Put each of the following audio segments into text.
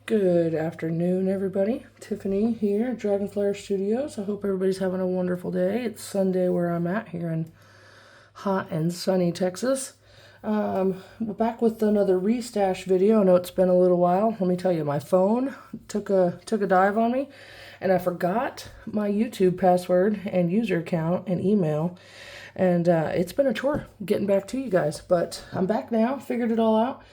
Good afternoon, everybody. Tiffany here at Dragonflyer Studios. I hope everybody's having a wonderful day. It's Sunday where I'm at here in hot and sunny Texas. We're back with another Restash video. I know it's been a little while. Let me tell you, my phone took a dive on me, and I forgot my YouTube password and user account and email. And it's been a chore getting back to you guys, but I'm back now. Figured it all out.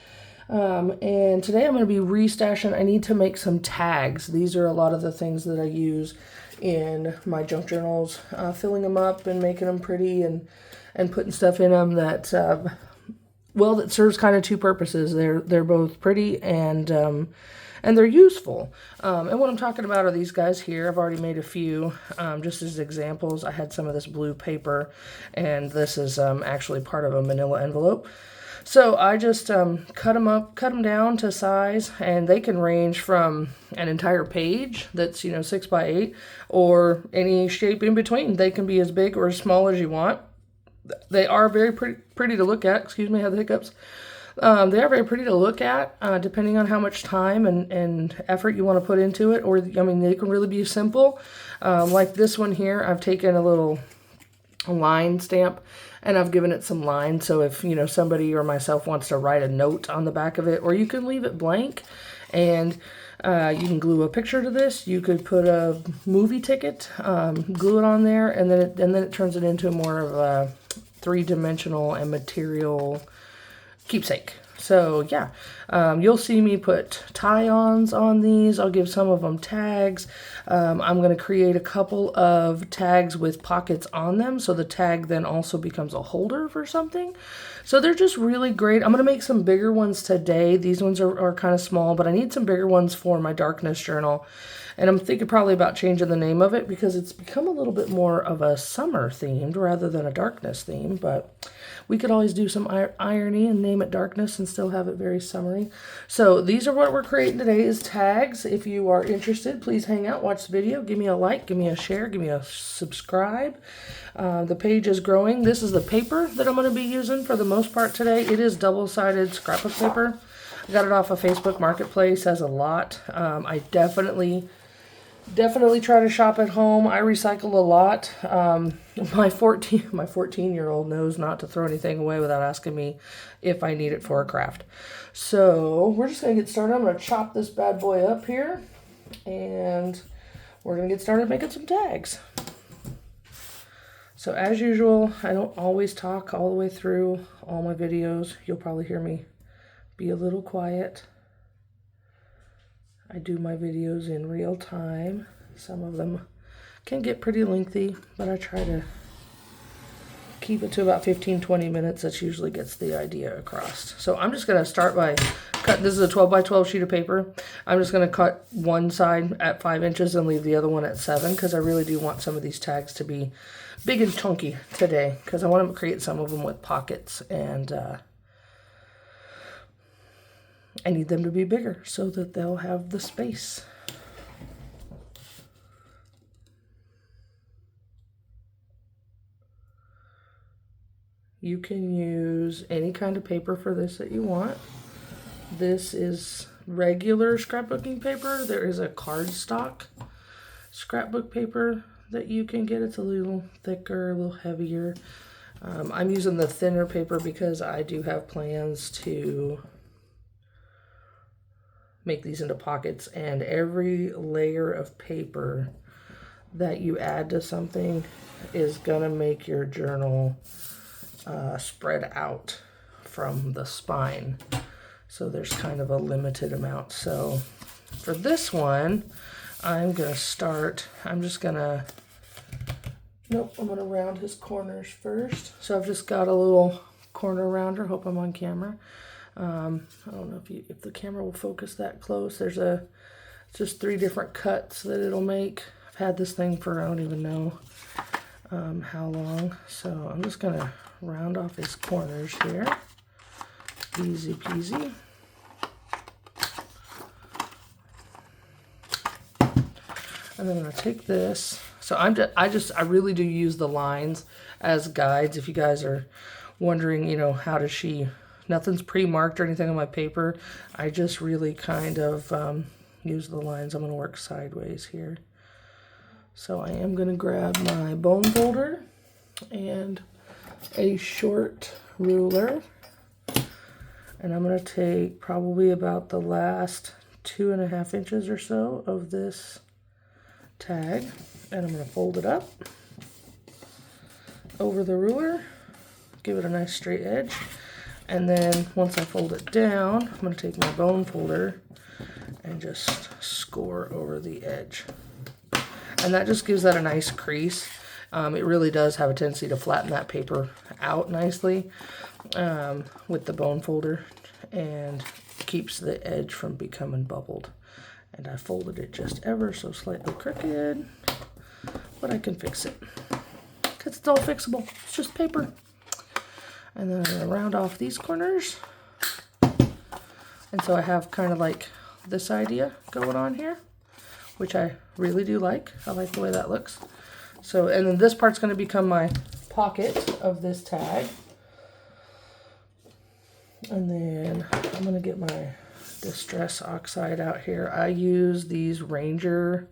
And today I'm going to be restashing. I need to make some tags. These are a lot of the things that I use in my junk journals, filling them up and making them pretty and putting stuff in them that, well, that serves kind of two purposes. They're both pretty and they're useful. And what I'm talking about are these guys here. I've already made a few, just as examples. I had some of this blue paper, and this is actually part of a manila envelope. So I just cut them down to size, and they can range from an entire page that's 6 by 8, or any shape in between. They can be as big or as small as you want. They are very pretty to look at. Excuse me, I have the hiccups. They are very pretty to look at, depending on how much time and effort you want to put into it. Or, I mean, they can really be simple. Like this one here, I've taken a little line stamp and I've given it some lines. So if, somebody or myself wants to write a note on the back of it, or you can leave it blank and you can glue a picture to this. You could put a movie ticket, glue it on there, and then it turns it into more of a three-dimensional and material keepsake. So yeah, you'll see me put tie-ons on these. I'll give some of them tags. I'm going to create a couple of tags with pockets on them, so the tag then also becomes a holder for something. So they're just really great. I'm going to make some bigger ones today. These ones are kind of small, but I need some bigger ones for my darkness journal. And I'm thinking probably about changing the name of it because it's become a little bit more of a summer themed rather than a darkness theme. But we could always do some irony and name it darkness and still have it very summery. So these are what we're creating today, is tags. If you are interested, please hang out, watch the video, give me a like, give me a share, give me a subscribe. The page is growing. This is the paper that I'm going to be using for the most part today. It is double-sided scrapbook paper. I got it off of Facebook Marketplace, has a lot. I definitely try to shop at home. I recycle a lot. My 14-year-old knows not to throw anything away without asking me if I need it for a craft. So we're just going to get started. I'm going to chop this bad boy up here, and we're going to get started making some tags. So as usual, I don't always talk all the way through all my videos. You'll probably hear me be a little quiet. I do my videos in real time. Some of them can get pretty lengthy, but I try to keep it to about 15-20 minutes. That usually gets the idea across. So I'm just going to start by cutting. This is a 12 by 12 sheet of paper. I'm just going to cut one side at 5 inches and leave the other one at 7, because I really do want some of these tags to be big and chunky today, because I want to create some of them with pockets, and I need them to be bigger so that they'll have the space. You can use any kind of paper for this that you want. This is regular scrapbooking paper. There is a cardstock scrapbook paper that you can get. It's a little thicker, a little heavier. I'm using the thinner paper because I do have plans to make these into pockets, and every layer of paper that you add to something is gonna make your journal spread out from the spine. So there's kind of a limited amount. So for this one, I'm gonna round his corners first. So I've just got a little corner rounder. Hope I'm on camera. I don't know if the camera will focus that close. There's just 3 different cuts that it'll make. I've had this thing for I don't even know how long. So I'm just gonna round off his corners here. Easy peasy. And then I'm gonna take this. So I really do use the lines as guides. If you guys are wondering, how does she? Nothing's pre-marked or anything on my paper. I just really kind of use the lines. I'm going to work sideways here. So I am going to grab my bone folder and a short ruler. And I'm going to take probably about the last 2.5 inches or so of this tag. And I'm going to fold it up over the ruler, give it a nice straight edge. And then once I fold it down, I'm going to take my bone folder and just score over the edge. And that just gives that a nice crease. It really does have a tendency to flatten that paper out nicely with the bone folder and keeps the edge from becoming bubbled. And I folded it just ever so slightly crooked, but I can fix it because it's all fixable. It's just paper. And then I'm going to round off these corners. And so I have kind of like this idea going on here, which I really do like. I like the way that looks. So, and then this part's going to become my pocket of this tag. And then I'm going to get my Distress Oxide out here. I use these Ranger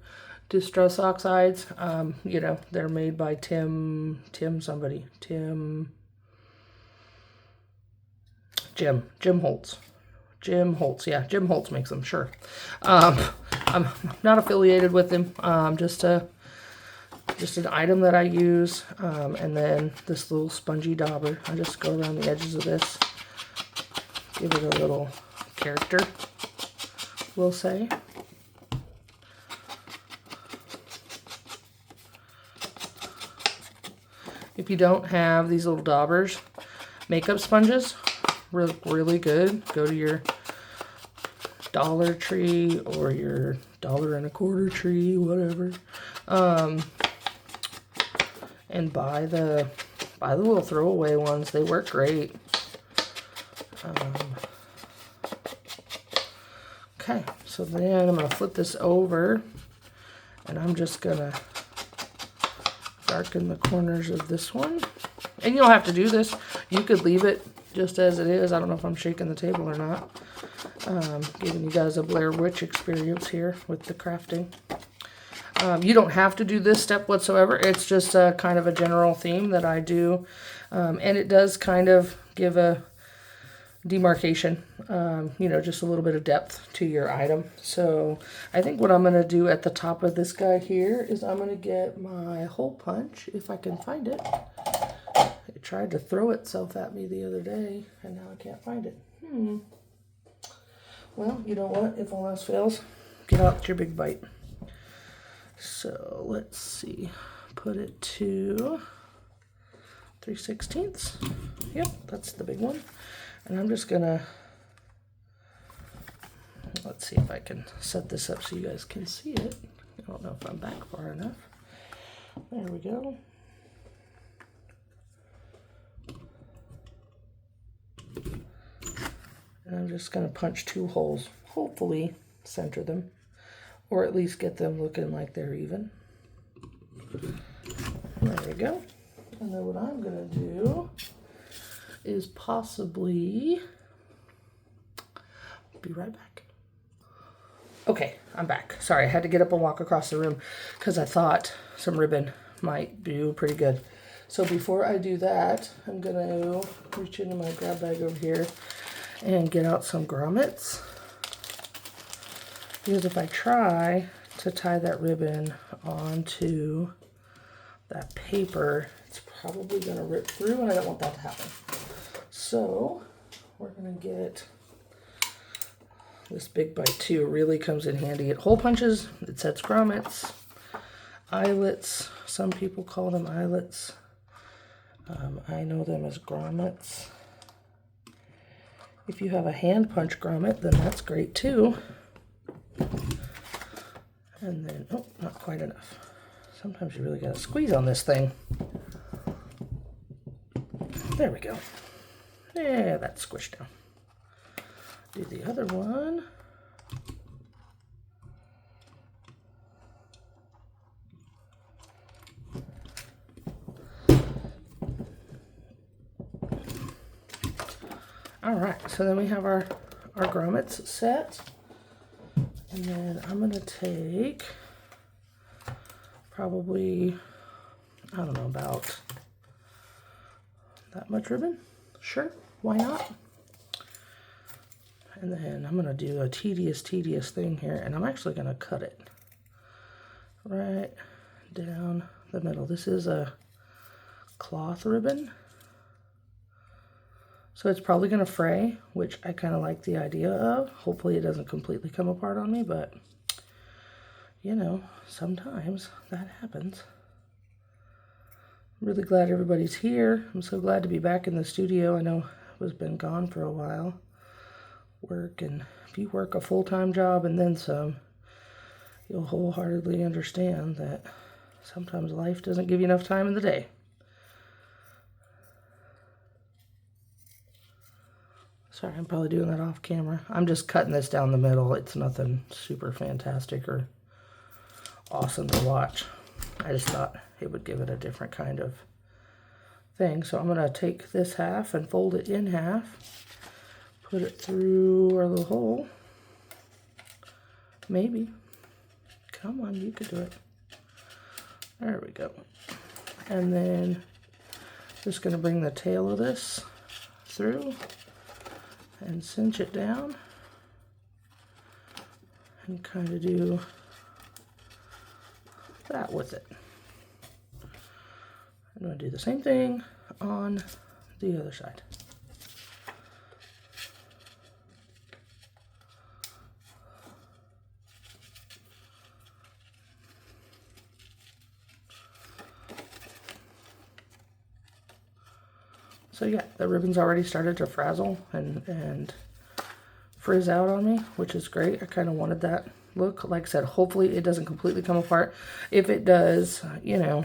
Distress Oxides. You know, they're made by Jim Holtz. Yeah, Jim Holtz makes them, sure. I'm not affiliated with him. Just an item that I use. And then this little spongy dauber. I just go around the edges of this, give it a little character, we'll say. If you don't have these little daubers, makeup sponges, really good. Go to your Dollar Tree or your $1.25 tree, whatever, and buy the little throwaway ones. They work great. Okay, so then I'm gonna flip this over, and I'm just gonna darken the corners of this one. And you don't have to do this. You could leave it just as it is. I don't know if I'm shaking the table or not. Giving you guys a Blair Witch experience here with the crafting. You don't have to do this step whatsoever. It's just a kind of a general theme that I do. And it does kind of give a demarcation, you know, just a little bit of depth to your item. So I think what I'm going to do at the top of this guy here is I'm going to get my hole punch, if I can find it. It tried to throw itself at me the other day, and now I can't find it. Well, you know what? If all else fails, get out your big bite. So let's see. Put it to 3/16. Yep, that's the big one. And I'm just gonna, let's see if I can set this up so you guys can see it. I don't know if I'm back far enough. There we go. And I'm just going to punch 2 holes, hopefully center them, or at least get them looking like they're even. There we go. And then what I'm going to do is possibly be right back. Okay, I'm back. Sorry, I had to get up and walk across the room because I thought some ribbon might do pretty good. So before I do that, I'm going to reach into my grab bag over here and get out some grommets, because if I try to tie that ribbon onto that paper, it's probably going to rip through, and I don't want that to happen. So we're going to get this big bite too. Really comes in handy. It hole punches, it sets grommets, eyelets. Some people call them eyelets. I know them as grommets. If you have a hand punch grommet, then that's great too. And then, oh, not quite enough. Sometimes you really gotta squeeze on this thing. There we go. Yeah, that's squished down. Do the other one. All right, so then we have our grommets set. And And then I'm going to take probably, I don't know, about that much ribbon. Sure, why not? And then I'm going to do a tedious thing here, and I'm actually going to cut it right down the middle. This is a cloth ribbon, so it's probably going to fray, which I kind of like the idea of. Hopefully it doesn't completely come apart on me, but you know, sometimes that happens. I'm really glad everybody's here. I'm so glad to be back in the studio. I know I was been gone for a while. Work, and if you work a full-time job and then some, you'll wholeheartedly understand that sometimes life doesn't give you enough time in the day. Sorry, I'm probably doing that off camera. I'm just cutting this down the middle. It's nothing super fantastic or awesome to watch. I just thought it would give it a different kind of thing. So I'm going to take this half and fold it in half. Put it through our little hole. Maybe. Come on, you could do it. There we go. And then just going to bring the tail of this through and cinch it down and kind of do that with it. I'm going to do the same thing on the other side. So yeah, the ribbon's already started to frazzle and frizz out on me, which is great. I kind of wanted that look. Like I said, hopefully it doesn't completely come apart. If it does, you know,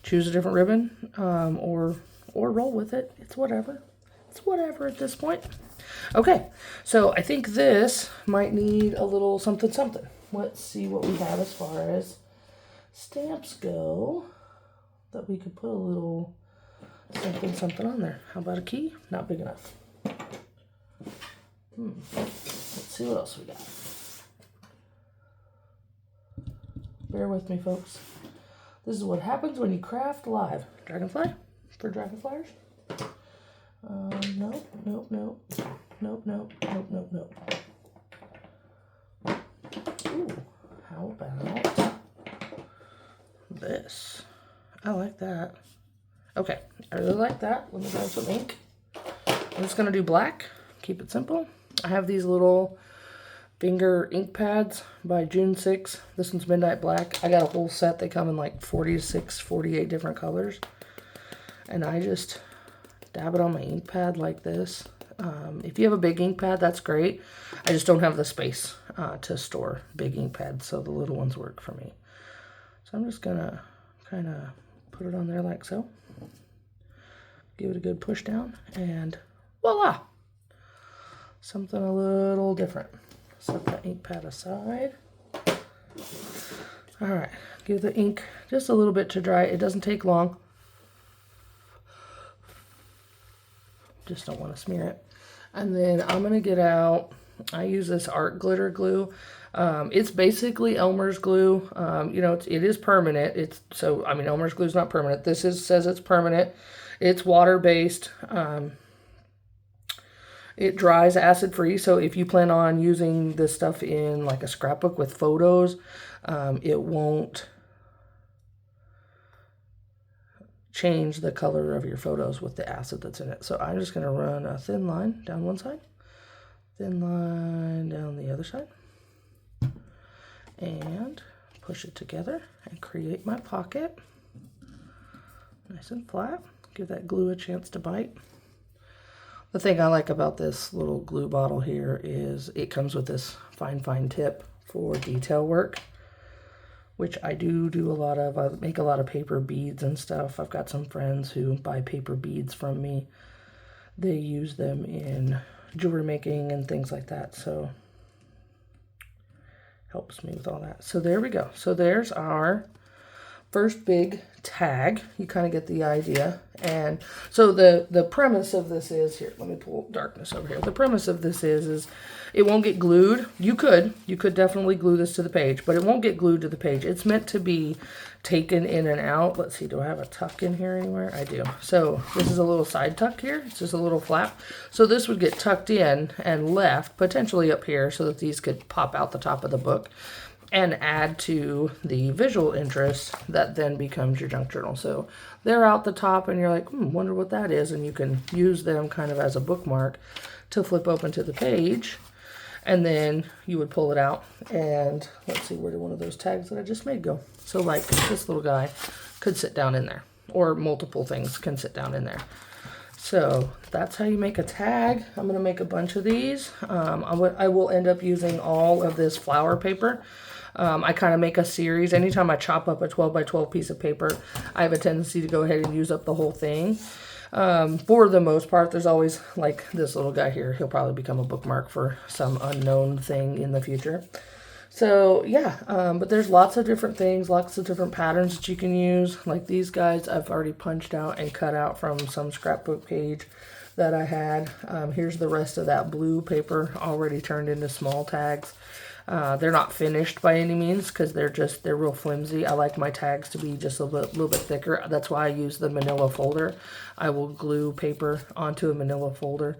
choose a different ribbon, or roll with it. It's whatever. It's whatever at this point. Okay, so I think this might need a little something. Let's see what we have as far as stamps go that we could put a little something on there. How about a key? Not big enough. Let's see what else we got. Bear with me, folks. This is what happens when you craft live. Dragonfly for dragonflyers. Nope. Ooh, how about this? I like that. Okay, I really like that. Let me grab some ink. I'm just going to do black. Keep it simple. I have these little finger ink pads by June 6. This one's Midnight Black. I got a whole set. They come in like 46, 48 different colors. And I just dab it on my ink pad like this. If you have a big ink pad, that's great. I just don't have the space to store big ink pads, so the little ones work for me. So I'm just going to kind of put it on there like so. Give it a good push down, and voila! Something a little different. Set that ink pad aside. All right, give the ink just a little bit to dry. It doesn't take long. Just don't want to smear it. And then I'm gonna get out, I use this art glitter glue. It's basically Elmer's glue. You know, it is permanent. Elmer's glue is not permanent. This says it's permanent. It's water-based. It dries acid-free, so if you plan on using this stuff in like a scrapbook with photos, it won't change the color of your photos with the acid that's in it. So I'm just going to run a thin line down one side, thin line down the other side, and push it together and create my pocket. Nice and flat. Give that glue a chance to bite. The thing I like about this little glue bottle here is it comes with this fine tip for detail work, which I do a lot of. I make a lot of paper beads and stuff. I've got some friends who buy paper beads from me. They use them in jewelry making and things like that, so helps me with all that. So there we go. So there's our first big tag. You kind of get the idea. And so the premise of this is, here, let me pull darkness over here. The premise of this is it won't get glued. You could definitely glue this to the page, but it won't get glued to the page. It's meant to be taken in and out. Let's see, do I have a tuck in here anywhere? I do. So this is a little side tuck here. It's just a little flap. So this would get tucked in and left, potentially up here, so that these could pop out the top of the book and add to the visual interest that then becomes your junk journal. So they're out the top and you're like, wonder what that is. And you can use them kind of as a bookmark to flip open to the page. And then you would pull it out and let's see, where did one of those tags that I just made go? So like this little guy could sit down in there, or multiple things can sit down in there. So that's how you make a tag. I'm gonna make a bunch of these. I will end up using all of this flower paper. I kind of make a series. Anytime I chop up a 12 by 12 piece of paper, I have a tendency to go ahead and use up the whole thing. For the most part, there's always like this little guy here. He'll probably become a bookmark for some unknown thing in the future. So yeah, but there's lots of different things, lots of different patterns that you can use. Like these guys I've already punched out and cut out from some scrapbook page that I had. Here's the rest of that blue paper already turned into small tags. They're not finished by any means because they're real flimsy. I like my tags to be just a little bit thicker. That's why I use the manila folder. I will glue paper onto a manila folder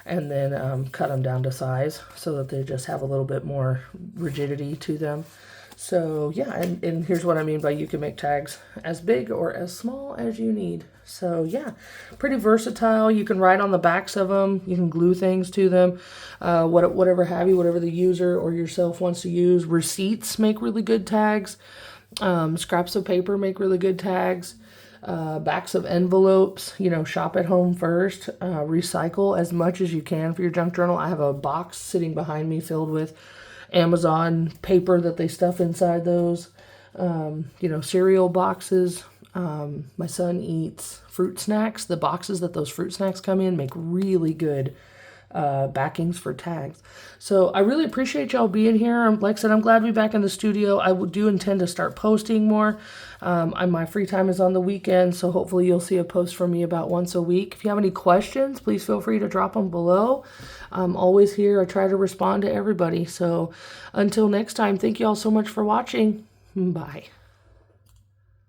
and then cut them down to size so that they just have a little bit more rigidity to them. So yeah, and here's what I mean by you can make tags as big or as small as you need. So yeah, pretty versatile. You can write on the backs of them. You can glue things to them, whatever the user or yourself wants to use. Receipts make really good tags. Scraps of paper make really good tags. Backs of envelopes, shop at home first. Recycle as much as you can for your junk journal. I have a box sitting behind me filled with Amazon paper that they stuff inside those. Cereal boxes. My son eats fruit snacks. The boxes that those fruit snacks come in make really good backings for tags. So I really appreciate y'all being here. Like I said, I'm glad to be back in the studio. I do intend to start posting more. My free time is on the weekend, so hopefully you'll see a post from me about once a week. If you have any questions, please feel free to drop them below. I'm always here. I try to respond to everybody. So until next time, thank you all so much for watching. Bye.